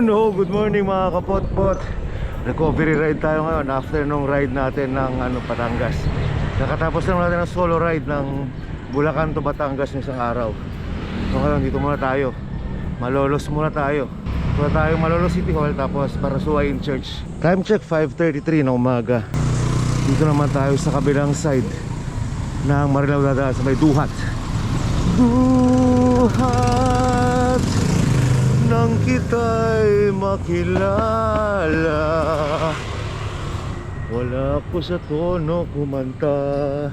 no, good morning mga kapot-pot. Recovery ride tayo ngayon after nung ride natin ng Batangas. Nakatapos lang natin ng solo ride ng Bulacan to Batangas ng isang araw. So ngayon dito muna tayo, Malolos muna tayo. Muna tayo Malolos City Hall, tapos Parasuain Church. Time check 5:33 na umaga. Dito naman tayo sa kabilang side ng Marilao, dadaan sa may Duhat. Duhat nang kita'y makilala, wala ko sa tono kumanta.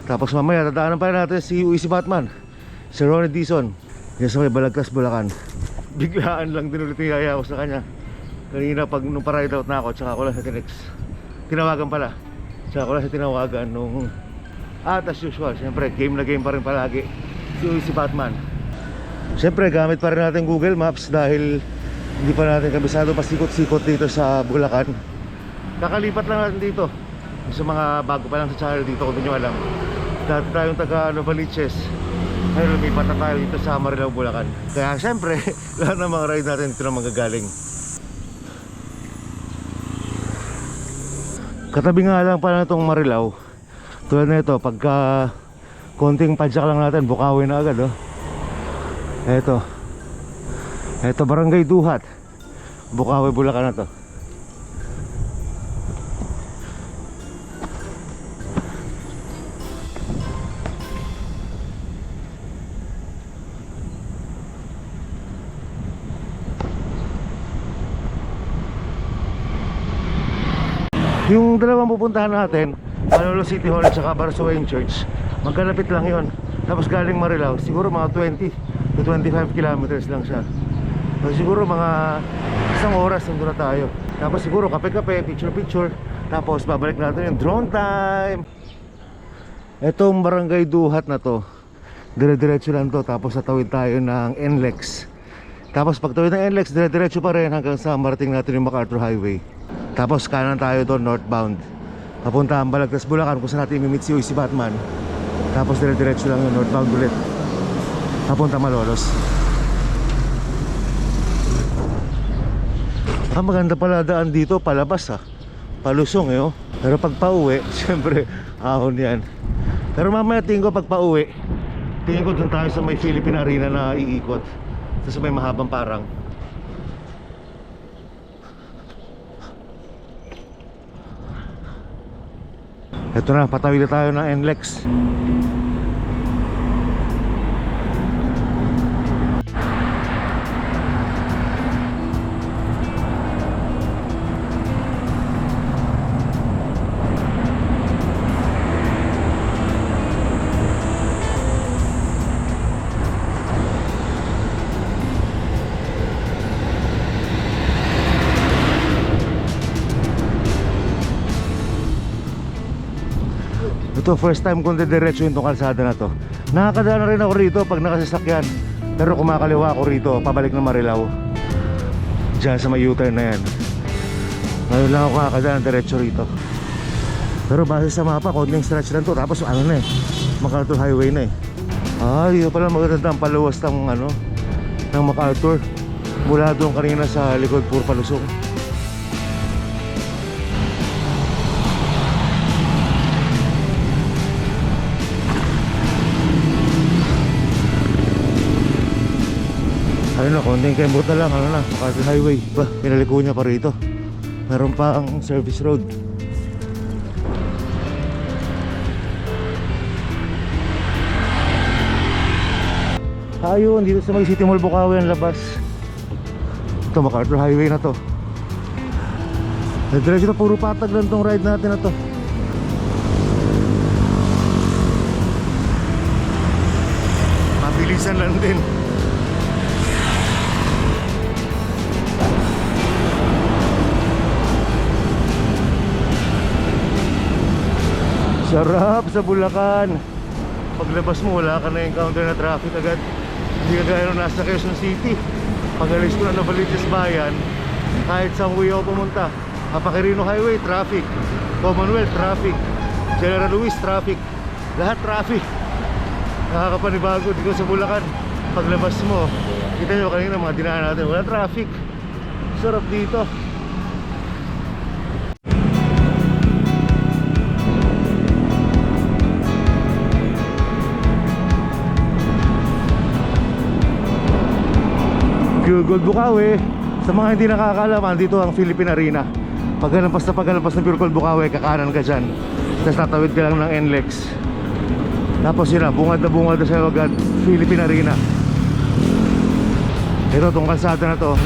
Tapos mamaya dadaanan pa rin natin si Uy si Batman, si Ronnie Dizon, yan sa may Balagtas, Bulacan. Biglaan lang din ulit yung yaya ko sa kanya kanina pag nung pa-ride out na ako. Tsaka ko lang sa tinawagan pala. Tsaka ko lang sa tinawagan nung as usual, siyempre game na game pa rin palagi si Uy si Batman. Siyempre gamit pa rin natin Google Maps dahil hindi pa natin kabisado pasikot-sikot dito sa Bulacan. Kakalipat lang natin dito sa mga bago pa lang sa channel dito, kung nyo alam. Dati tayong taga Novaliches, ngayon lumipat na tayo dito sa Marilao, Bulacan. Kaya siyempre lahat ng mga ride natin dito na manggagaling. Katabi nga lang pala na itong Marilao. Tulad na ito, pagka konting padyak lang natin, Bukawi na agad, oh. Eto Barangay Duhat, Bukawi, Bulacan na to. Yung dalawang pupuntahan natin, Malolos City Hall at saka Parasuain Church, magkalapit lang yon. Tapos galing Marilao, siguro mga 20 to 25 kilometers lang siya. So siguro mga isang oras nandun na tayo. Tapos siguro kape-kape, picture-picture. Tapos babalik natin yung drone time. Etong Barangay Duhat na to, dire-diretso lang to. Tapos tatawid tayo ng NLEX. Tapos pagtawid ng NLEX, dire-diretso pa rin hanggang sa marating natin yung MacArthur Highway. Tapos kanan tayo doon, northbound, papunta ang Balagtas, Bulacan, kung saan natin imimit si Uy si Batman. Tapos dire-diretso lang yung northbound ulit, papunta Malolos. Ang maganda pala daan dito, palabas palusong oh. Pero pag pauwi, syempre ahon yan. Pero mamaya tingin ko pag pauwi, tingin ko dun tayo sa may Philippine Arena na iikot, sa may mahabang parang. Ito na, patawid na tayo ng NLEX. Ito, first time kong didiretso yung kalsada na to. Nakakadaan na rin ako rito pag nakasasakyan, pero kumakaliwa ako rito pabalik na Marilao, diyan sa may U-turn na yan. Ngayon lang ako kakadaan diretso rito. Pero base sa mapa, konting stretch lang to. Tapos ano na MacArthur Highway na yun pala maganda ang paluwas ng ng MacArthur. Mula doon kanina sa likod, puro palusong. Ayun na, konting kembot na lang, MacArthur Highway. Ba, pinaliko niya pa rito. Meron pa ang service road. Ayun, dito sa may City Mall Bukawi ang labas. Ito, MacArthur Highway na to. Diretso na, puro patag lang tong ride natin na to. Mabilisan lang din. Sarap sa Bulacan. Paglabas mo, wala ka na encounter na traffic agad. Hindi ka gaya nung nasa Quezon City. Pag alis ko na Novaliches Bayan, kahit saan uwi ako pumunta, Papaquirino Highway, traffic. Commonwealth, traffic. General Luis, traffic. Lahat traffic. Nakakapanibago dito sa Bulacan. Paglabas mo, kita nyo kanina mga dinaan natin, wala traffic. sarap dito. Gold Bukawi. Sa mga hindi nakakaalam, dito ang Philippine Arena. Pagkalampas ng Pure Gold Bukawi, kakanan ka dyan. Tapos tatawid ka lang ng NLEX. Tapos yun na, bungad na sa agad Philippine Arena. Ito, itong kalsada na to,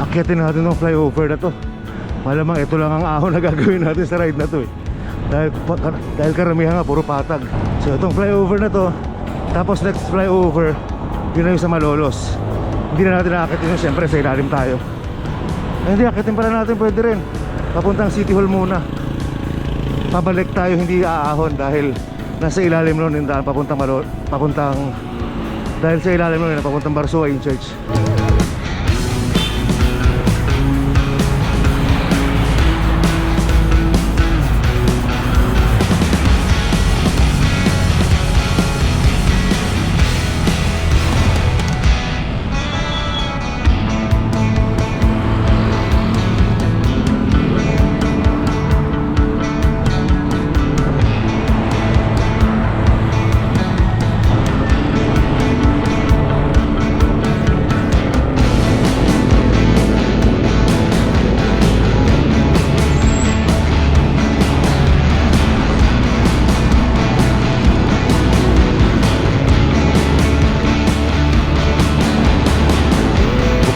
akyatin natin ng flyover na to. Malamang ito lang ang ahon na gagawin natin sa ride na to eh. Dahil karamihan nga puro patag. So itong flyover na to, tapos next flyover, yun na yung sa Malolos. Hindi na natin naakitin yun, siyempre sa ilalim tayo. Ay, hindi, akitin pala natin, pwede rin. Papuntang City Hall muna. Pabalik tayo, hindi aahon dahil nasa ilalim nun yung daan papuntang dahil sa ilalim nun yung papuntang Barsoain Church.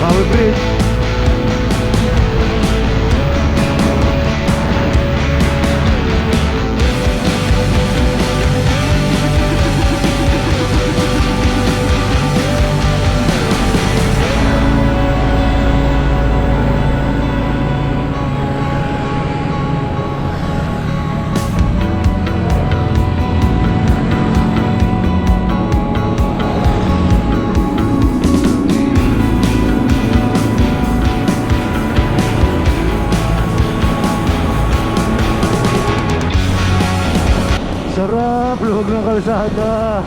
Bukawi Bridge. Sarap, luwag ng kalsada.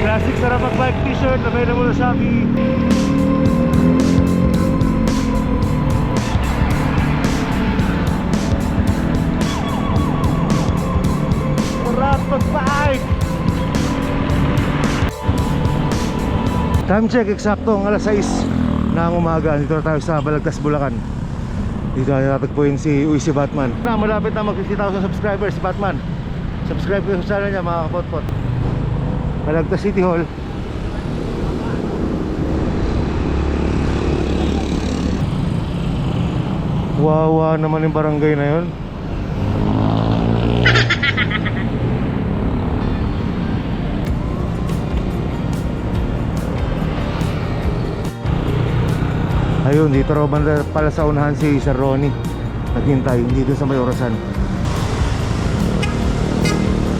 Classic Sarap Bike t-shirt available sa Shopee. Sarap mag-bike. Time check, eksaktong alas 6 ng umaga. Dito na tayo sa Balagtas, Bulacan. Dito na natagpuin si Uy si Batman. Malapit na mag 50,000 subscribers si Batman. Subscribe ko sa channel niya mga kapotpot. Balagtas City Hall. Wawa naman yung barangay na yun. Ayun, dito raw banda pala sa unahan si Sir Ronnie. Naghintay, dito sa may orasan.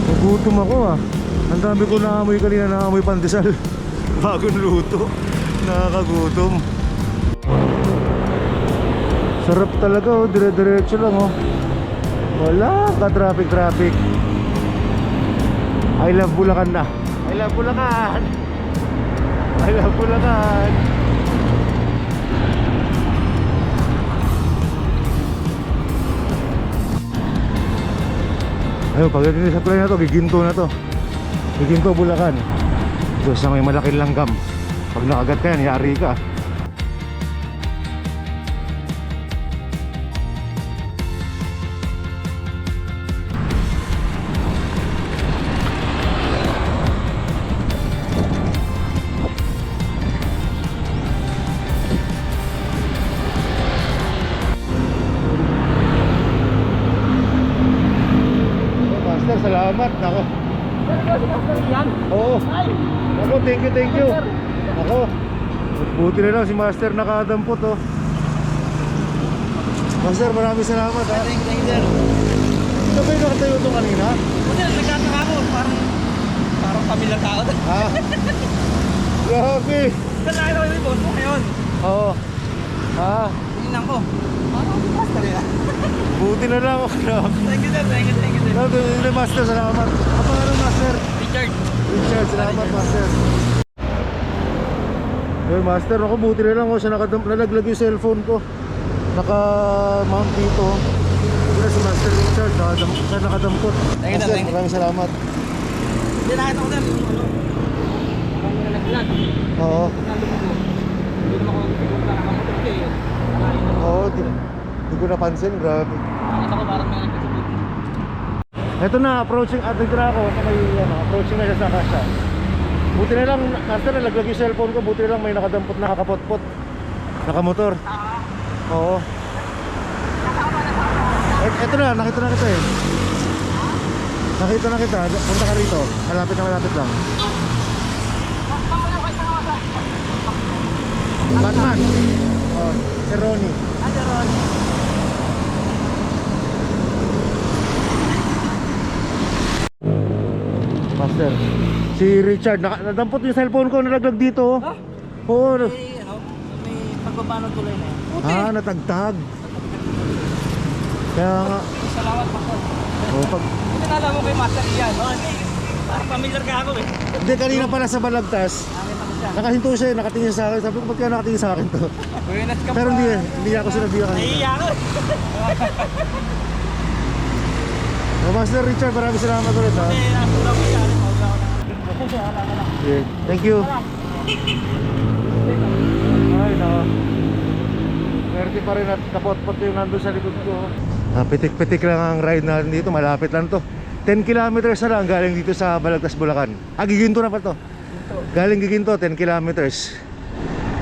Nagutom ako ah. Ang dami ko naamoy kanina, naamoy pandesal. Bagong luto. Nakakagutom. Sarap talaga oh, dire-diretso lang oh. Wala ka traffic. I love Bulacan na. I love Bulacan. I love Bulacan. Ayun, pagdating sa tulay na to, giginto na to. Giginto, Bulacan. So sa may malaking langgam. Pag nakagat ka yan, yari ka. Master, salamat. Nako. Yan. Oo. Nako, thank you. Nako. Buti na lang si Master nakadampot, oh. Master, maraming salamat, ha. Thank you, sir. Ito ba yung nakatayo ito kanina? Kasi nagkataka ako, parang pamilyar tao. Ha? Grabe. Kasi ako yung boss mo ngayon. Oo. Ha? Tingnan ko. Parang ako master yan. Buti na lang, oh. Thank you, sir. Thank you, sir. Grabe, Master, salamat. Apa nga ng Master? Richard. Richard, salamat, Master. Hey, Master, ako buti na lang, oh. Siya nalaglag yung cellphone ko. Naka-mount dito. Ito na si Master Richard, siya nakadampot. Thank you, Master, thank you. maraming salamat. Hindi nakita ko, sir. Parang nalaglag. Oo. Nalaglag ko. Hindi naman ako siguro nakamotor ko eh. Oo, di ko napansin, grabe. Nakita ko parang may nagkasabot. Ito na, approaching, nagtira ako sa may, approaching na siya sa kasya. Buti na lang, Master, nalaglag yung cellphone ko, buti na lang may nakadampot, nakakapot-pot. Nakamotor. Oo. Ito na, nakita na kita eh. Nakita na kita, punta ka rito. Malapit lang. Batman. Oh, si Ronnie. Sir Ron. Master. Si Richard, nadampot yung cellphone ko, nalaglag dito. Ah? Oo. May, may pagbaba ng tulay na yan. Ah, natagtag. Kaya nga. Salamat, Pastor. Oh, pag... Hindi nalaman mo kay Master Ian. Parang pamilyar ka ako eh. Hindi, kanina pala sa balagtas. Nakita ko siya. Nakahinto siya, nakatingin sa akin. Sabi ko, ba't kaya nakatingin sa akin to? Buenas ka Pero pa. hindi ako sinabihan kanina. Nahihiya ako eh. Oh, Master Richard, maraming salamat ulit, ha. Eh, nasulang ko siya. Wala ka lang. Yeah. Thank you. Ay, nako. Swerte pa rin at kapot-pot yung nandun sa likod ko. Pitik-pitik lang ang ride natin dito. Malapit lang to. 10 kilometers na lang galing dito sa Balagtas, Bulacan. Giginto na pa to. Galing Giginto, 10 kilometers.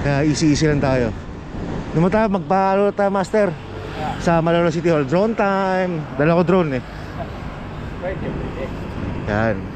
Kaya easy-easy lang tayo. Naman tayo, magpahalo tayo, Master. Sa Malolo City Hall. Drone time. Dala ko drone eh. Yan.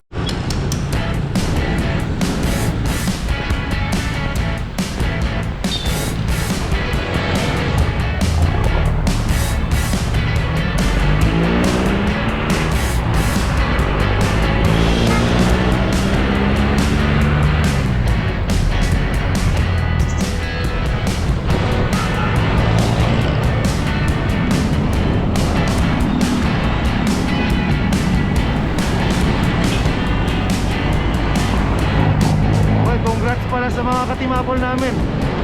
Congrats pala sa mga katimapol namin.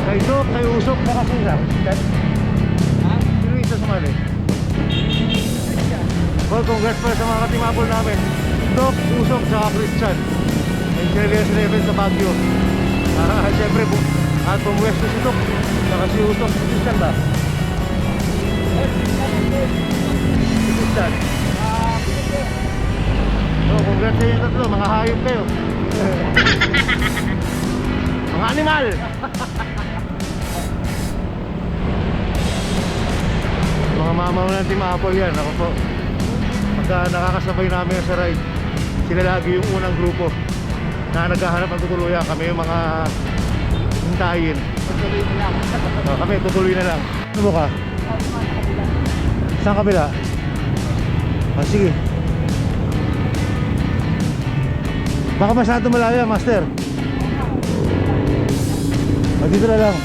Kay Doc, kay Usok, na kasi na. Sino yung isa sumali? Well, congrats pala sa mga katimapol namin. Doc, Usok, saka Christian. Engineers 11 sa Baguio. Siyempre, at from West to si Doc, saka si Usok, si Christian ba? Si Christian. Oh, congrats sa inyo tatlo, mga hayop kayo. Mga animal! Mga mama ng Team Apple yan. Ako po, pagka nakakasabay namin sa ride, sila lagi yung unang grupo na naghahanap ng tutuluyan. Kami yung mga hintayin. Tuloy na lang. Kami tutuloy na lang. Ano mo ka? Saan kabila? Sige. Baka masyado malayo, Master. Dito na lang.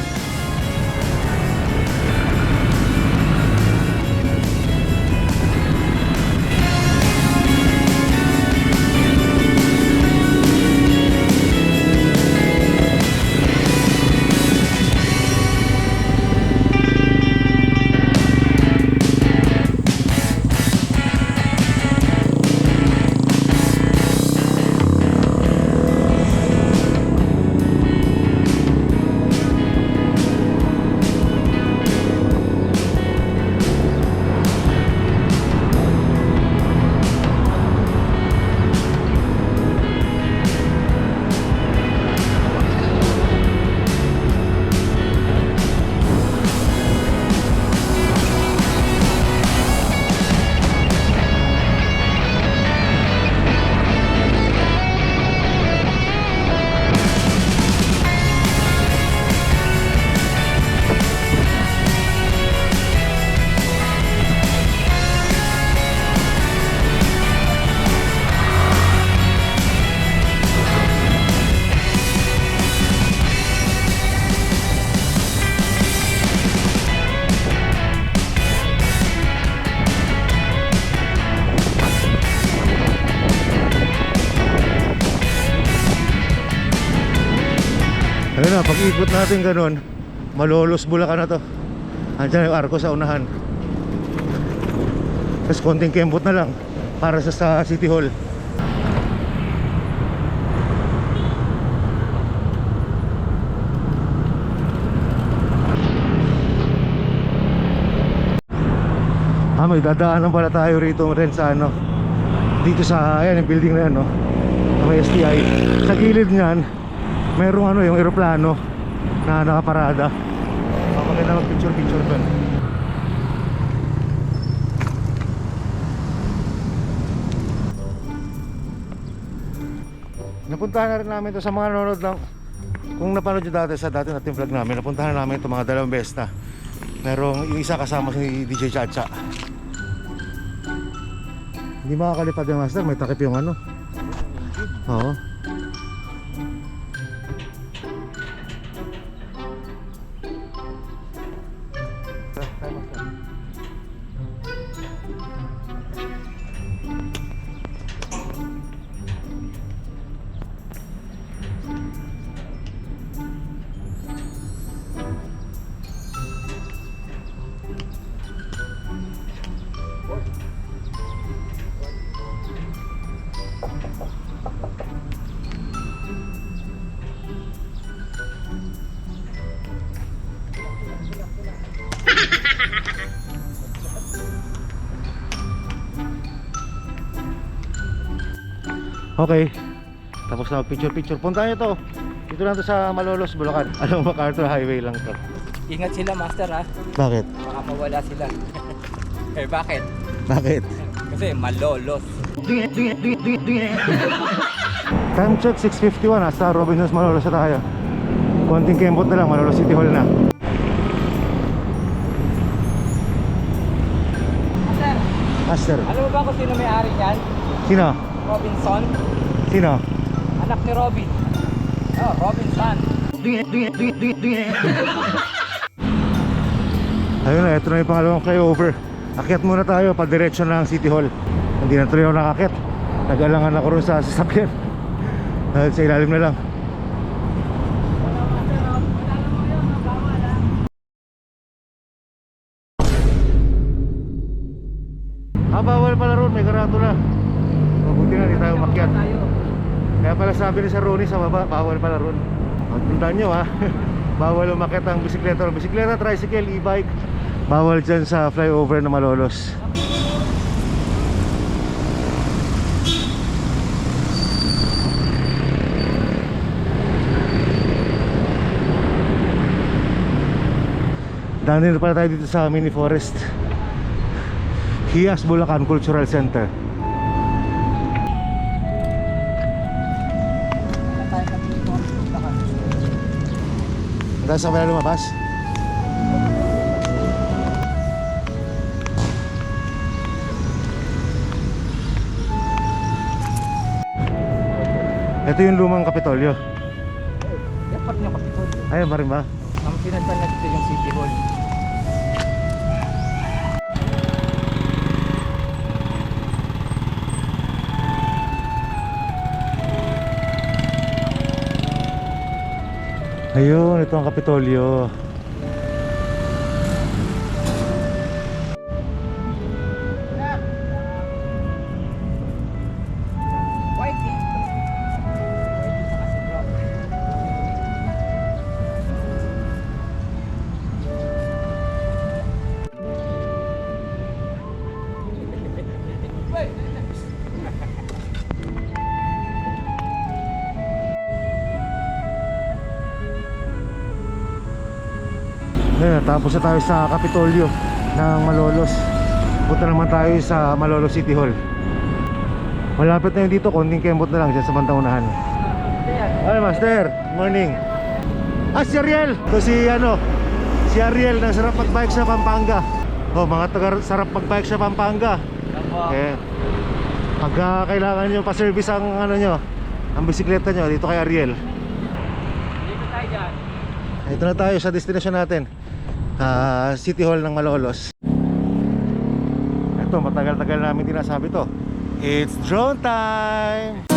Ayun na, pag ikot natin ganun, Malolos, Bulacan na to. Andiyan yung arko sa unahan. Tapos konting kembot na lang para sa City Hall. May dadaanan pala tayo rito rin sa ano, dito sa, ayan yung building na yan, no? Sa may STI. Sa gilid niyan merong ano, yung eroplano na nakaparada. Maganda mag picture doon. Napuntahan na rin namin to sa mga nanonood ng, kung napanood nyo dati sa dati nating vlog namin, napuntahan na namin ito mga dalawang beses na. Merong yung isa kasama si DJ Chacha. Hindi makakalipad yung master, may takip yung ano. Oo. Okay, tapos na picture. Punta nyo to. Dito lang to sa Malolos, Bulacan. Alam mo, MacArthur Highway lang to. Ingat sila, master, ha? Bakit? Baka mawala sila. Eh, bakit? Bakit? Kasi malolos. Time check 6:51, nasa Robinsons Malolos na tayo. Konting kembot na lang, Malolos City Hall na. Master, Master, alam mo ba kung sino may-ari niyan? sino? Robinson? Sino? Anak ni Robin. Oh, Robinson. Ayun na, ito na yung pangalawang flyover. Akyat muna tayo, padiretso na ang City Hall. Hindi na tuloy ako nakakyat. Nag-alangan ako rin sa sasakyan. Dahil sa ilalim na lang. Bawal pala ron, may karatula. Mabuti na, hindi tayo umakyat. Kaya pala sabi ni Sir Ronnie sa baba, bawal pala ron. Tandaan nyo ha. Bawal umakyat ang bisikleta, tricycle, e-bike. Bawal dyan sa flyover na Malolos. Dahil pala tayo dito sa mini forest, Hias Bulacan Cultural Center. Hanggang sa kaya lumabas. Ito yung lumang Kapitolyo. Yan pa rin yung Kapitolyo. Ayun pa rin ba? Ang pinagpan na dito yung City Hall. Ayun, ito ang Kapitolyo. Whitey. Whitey sa kasi bro. Ayun, tapos na tayo sa Kapitolyo ng Malolos. Punta naman tayo sa Malolos City Hall. Malapit na yun dito, konting kembot na lang dyan sa bandang unahan. Ay, Master, morning. Si Ariel! Ito si Ariel na sarap magbike sa Pampanga. Mga taga sarap magbike sa Pampanga. Pagka kailangan nyo pa-service ang ang bisikleta nyo, dito kay Ariel. Dito tayo dyan. Ito na tayo sa destination natin, City Hall ng Malolos. Ito, matagal-tagal namin tinasabi to. It's drone time!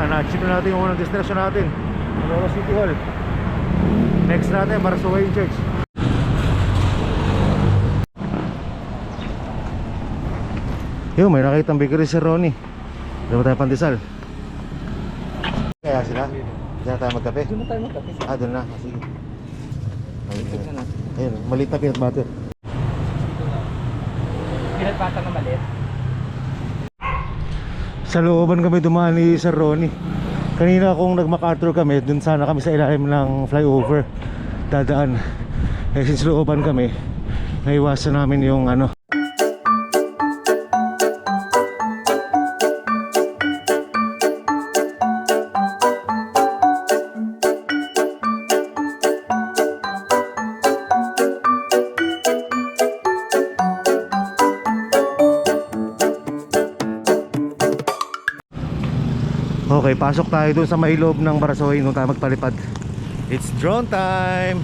na-achieve na natin yung unang destination natin, Malolo City Hall. Next natin, Barsowain Church. Yun, may nakitang bakery si Ronnie. Dalawa tayo pandesal. Kaya sila? Diyan na tayo magkape? Doon na tayo magkape. Doon na. Sige. Tignan natin. Ayun, maliit na peanut butter. Pinat bata na maliit. Sa looban kami dumaan ni Sir Ronnie. Kanina kung nag-MacArthur kami, dun sana kami sa ilalim ng flyover dadaan. Eh since looban kami, naiwasan namin yung ano. Okay, pasok tayo dun sa may loob ng Barsowain kung tayo magpalipad. It's drone time!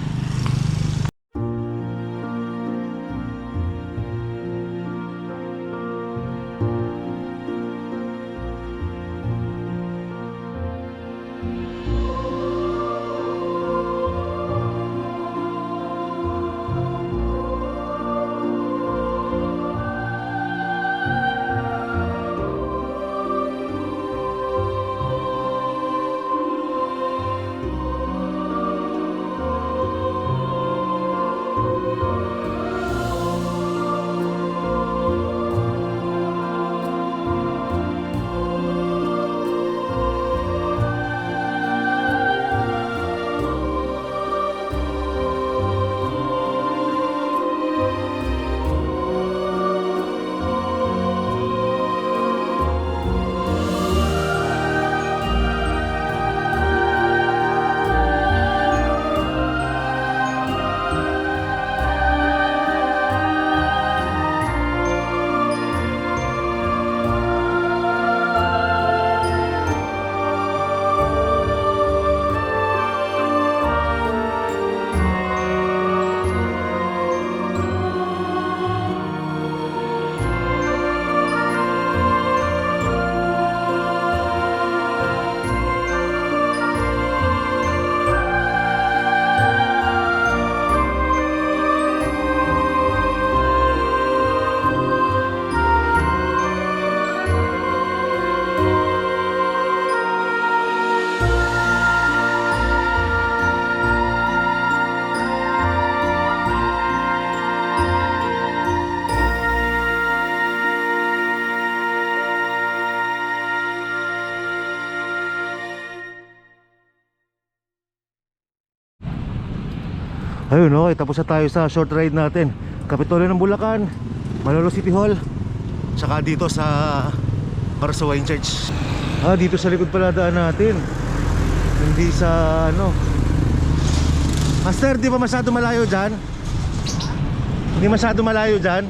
Ayun, okay, tapos na tayo sa short ride natin. Kapitolyo ng Bulacan, Malolo City Hall, tsaka dito sa Barsowain Church. Dito sa likod pala daan natin. Hindi sa ano. Master, di ba masyado malayo dyan? Hindi masyado malayo dyan?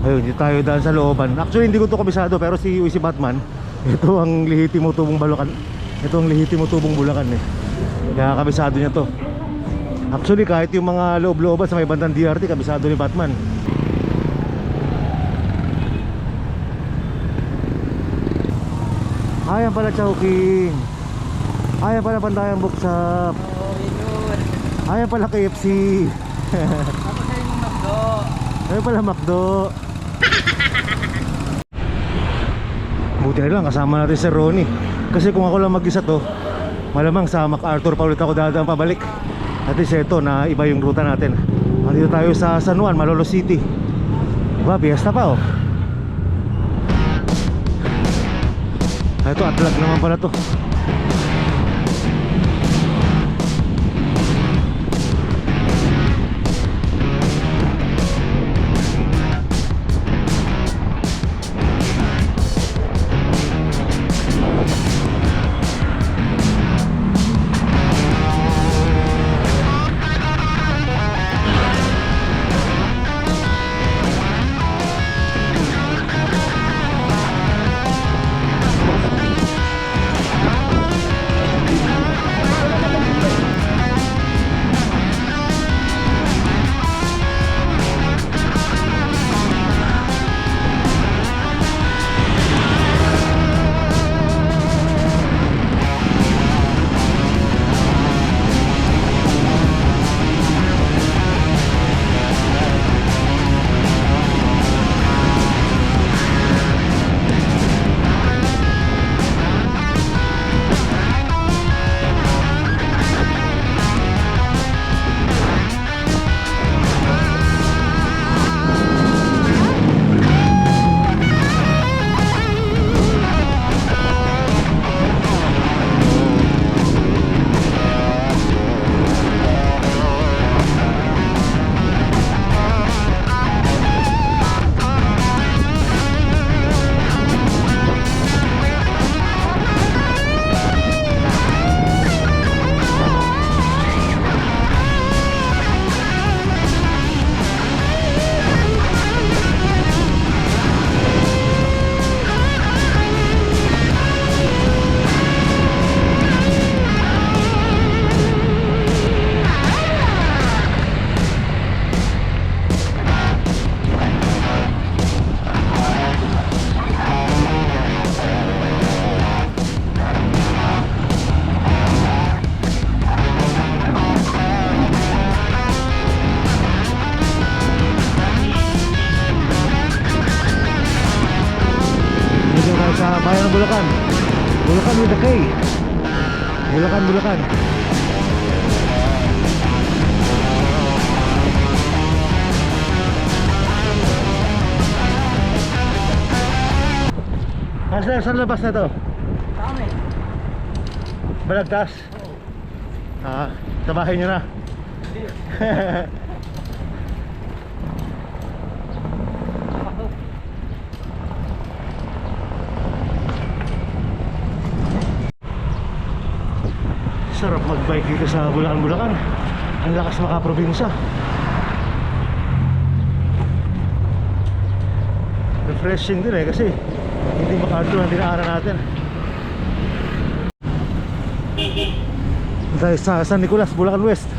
Ayun, hindi tayo daan sa looban. Actually, hindi ko to kabisado, pero si Batman, ito ang lihitimo tubong Bulacan. Ito ang lihitimo tubong Bulacan eh. Kaya kabisado niya to. Actually kahit yung mga loob-looban sa may bandang DRT, kabisado ni Batman. Ayan pala Chowking. Ayan pala Pandayang Booksop. Ayan pala KFC. Tapos ay yung McDo. Ayan pala McDo. Buti na lang kasama natin si Ronnie. Kasi kung ako lang mag-isa to, malamang sa MacArthur pa ulit ako dadaan pabalik. At least ito na iba yung ruta natin. Nandito tayo sa San Juan, Malolo City. Diba, fiesta pa oh. Ito, Atlag naman pala to. bayan ng Bulacan. Bulacan with a K. Bulacan, Bulacan. Master, saan labas na to? Sa amin. Balagtas? Sa bahay nyo na. Hindi. Sarap magbike dito sa Bulacan, Bulacan. Ang lakas makaprobinsya. Refreshing din kasi hindi makadto ang dinaanan natin. Tayo sa San Nicolas, Bulacan West.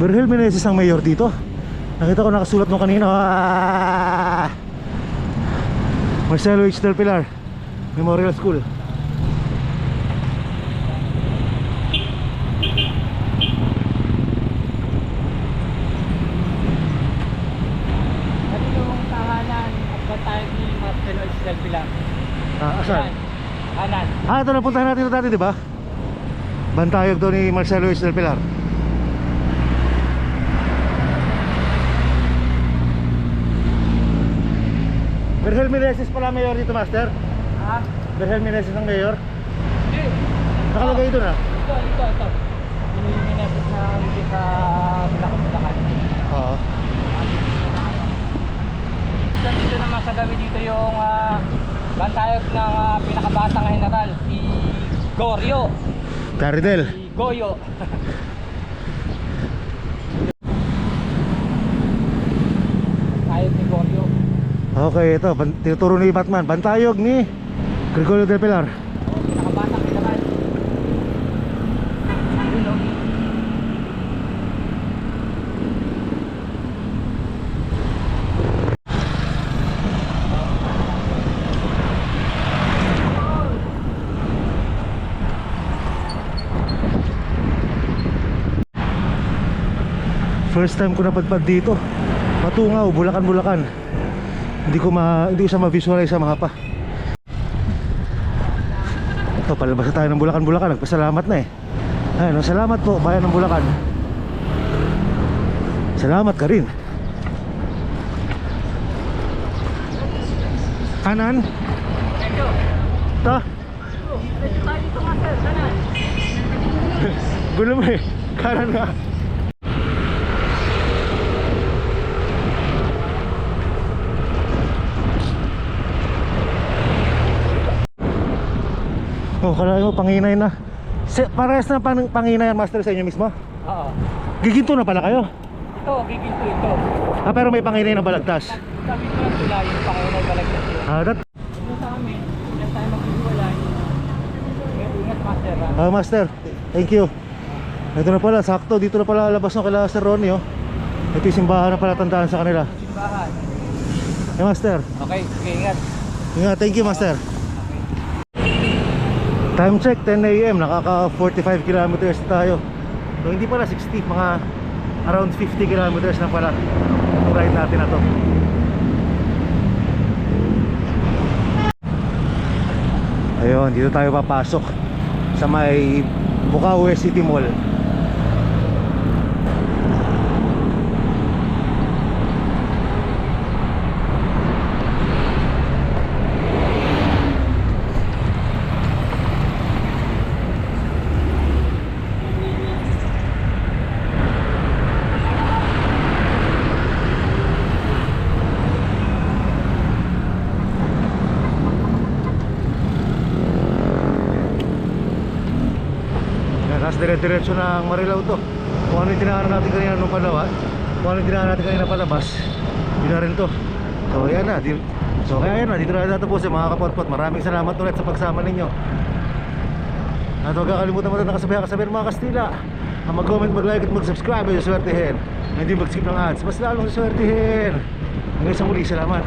Berhel Meneses ang mayor dito. Nakita ko nakasulat nung kanina. Marcelo H. Del Pilar Memorial School. Ano yung tahanan at batayan ni Marcelo H. Del Pilar? Asan? Kanan. Ito napuntahan natin ito dati, di ba? Bantayog doon ni Marcelo H. Del Pilar. Berhel Meneses pala mayor dito, Master. Ha? Berhel Meneses ang mayor. Hindi. Nakalagay doon ah. Ito. Yung minessage na hindi sa Bulacan. Oo. Dito naman sa gabi dito yung bantayog ng pinakabatang general, si Gorio. Caridel. Si Goyo. Bantayog ni Gorio. Okay, ito. Tinuturo ni Batman. Bantayog ni Gregorio Del Pilar. Pinakabatang general. Yun o. First time ko napadpad dito. Matungaw, Bulacan, Bulacan. Hindi ko siya ma-visualize sa mapa. Ito, palabas na tayo ng Bulacan, Bulacan. Nagpasalamat na eh. Ayun, salamat po, bayan ng Bulacan. Salamat ka rin. Kanan? Ito. Ito? Ito tayo dito nga sir. Kanan. Gulo mo eh. Kanan nga. Oh, kala mo panginay na. Parehas na panginay ang master sa inyo mismo? Oo. Giginto na pala kayo? Ito, giginto ito. Pero may panginay na balagtas. Sabi ko lang sila yung Panginoon balagtas yun. Ito sa amin, hindi tayo maghiwalay. Ingat master ha. Master, thank you. Ito na pala, sakto. Dito na pala labas ng kala Sir Ronnie, oh. Ito yung simbahan na pala tandaan sa kanila. Simbahan. Master. Okay, ingat. Ingat, thank you, master. Time check, 10 AM. Nakaka 45 kilometers tayo. So, hindi pala 60, mga around 50 kilometers na pala yung ride natin na to. Ayun, dito tayo papasok sa may Bukawi City Mall. Dire-diretso na ang Marilao to. Kung ano yung tinaanan natin kanina nung palawa, kung ano yung tinaanan natin kanina palabas, yun na rin to. So ayan na, ayan na, dito na natapusin mga kapotpot. Maraming salamat ulit sa pagsama ninyo. At huwag kakalimutan mo na nakasabihan mga Kastila, ang mag-comment, mag-like at mag-subscribe ay swertihin. Hindi mag-skip ng ads, mas lalong swertihin. Hanggang sa muli, salamat.